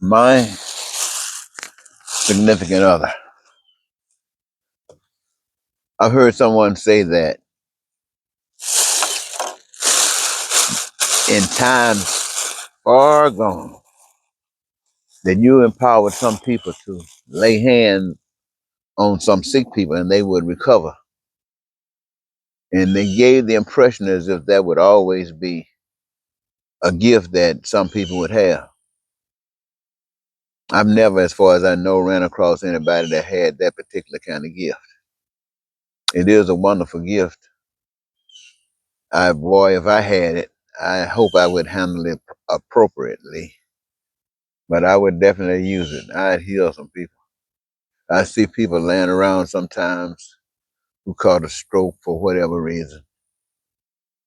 My significant other. I've heard someone say that in times far gone, that you empowered some people to lay hands on some sick people and they would recover. And they gave the impression as if that would always be a gift that some people would have. I've never, as far as I know, ran across anybody that had that particular kind of gift. It is a wonderful gift. Boy, if I had it, I hope I would handle it appropriately. But I would definitely use it. I'd heal some people. I see people laying around sometimes who caught a stroke for whatever reason,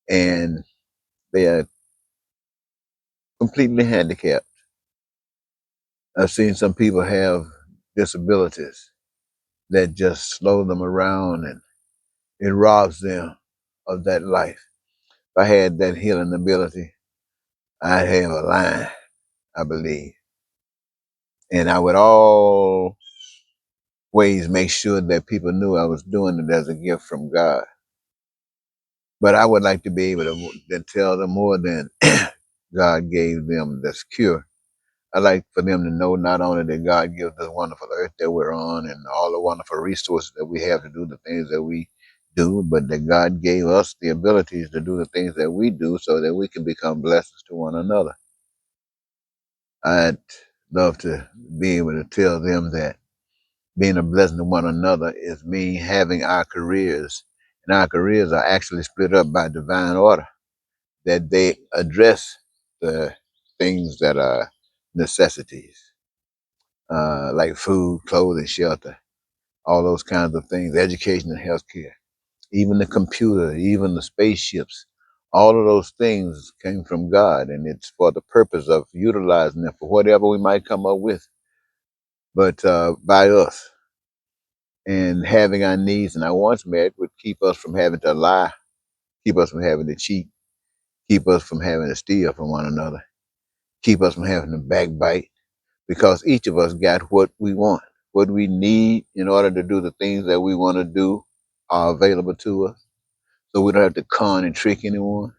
and they are completely handicapped. I've seen some people have disabilities that just slow them around and it robs them of that life. If I had that healing ability, I'd have a line, I believe. And I would always make sure that people knew I was doing it as a gift from God. But I would like to be able to tell them more than God gave them this cure. I like for them to know not only that God gives this wonderful earth that we're on and all the wonderful resources that we have to do the things that we do, but that God gave us the abilities to do the things that we do so that we can become blessings to one another. I'd love to be able to tell them that being a blessing to one another is me having our careers, and our careers are actually split up by divine order, that they address the things that are necessities, like food, clothing, shelter, all those kinds of things, education and healthcare, even the computer, even the spaceships. All of those things came from God, and it's for the purpose of utilizing them for whatever we might come up with, but by us. And having our needs and our wants met would keep us from having to lie, keep us from having to cheat, keep us from having to steal from one another, keep us from having to backbite, because each of us got what we want. What we need in order to do the things that we want to do are available to us. So we don't have to con and trick anyone.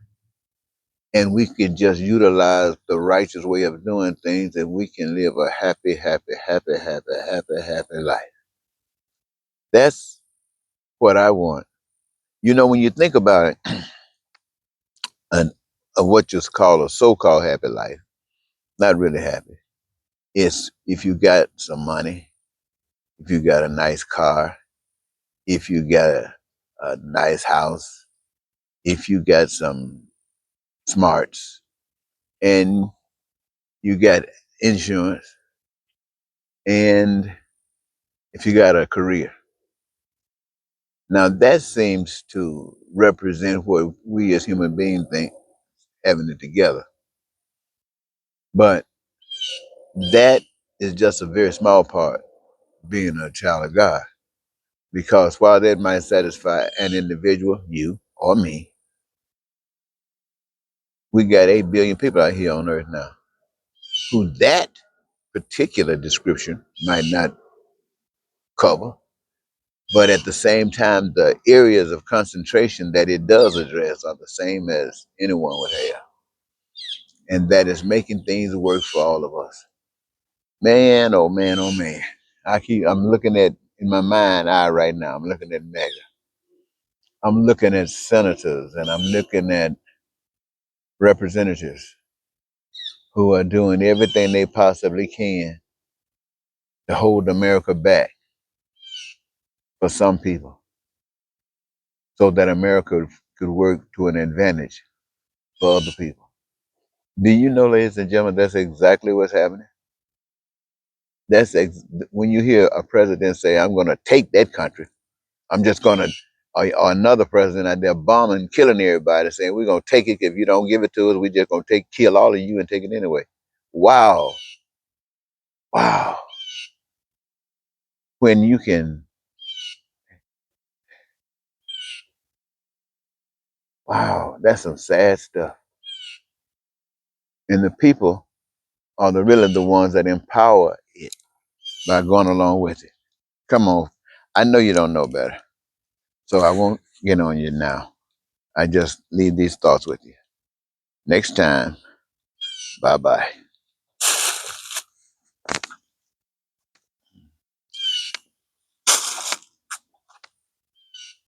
And we can just utilize the righteous way of doing things and we can live a happy, happy, happy, happy, happy, happy life. That's what I want. You know, when you think about it, an, of what you call a so-called happy life, not really happy. It's if you got some money, if you got a nice car, if you got a nice house, if you got some smarts, and you got insurance, and if you got a career. Now that seems to represent what we as human beings think having it together. But that is just a very small part being a child of God. Because while that might satisfy an individual, you or me, we got 8 billion people out here on earth now who that particular description might not cover. But at the same time, the areas of concentration that it does address are the same as anyone would have. And that is making things work for all of us. Man, oh man, oh man. I'm looking at, in my mind eye right now, I'm looking at mega. I'm looking at senators and I'm looking at representatives who are doing everything they possibly can to hold America back for some people so that America could work to an advantage for other people. Do you know, ladies and gentlemen, that's exactly what's happening? When you hear a president say, I'm going to take that country, I'm just going to, or another president out there bombing, killing everybody, saying, we're going to take it. If you don't give it to us, we're just going to kill all of you and take it anyway. Wow. Wow. When you can, wow, that's some sad stuff. And the people are really the ones that empower it by going along with it. Come on. I know you don't know better, so I won't get on you now. I just leave these thoughts with you. Next time, bye bye.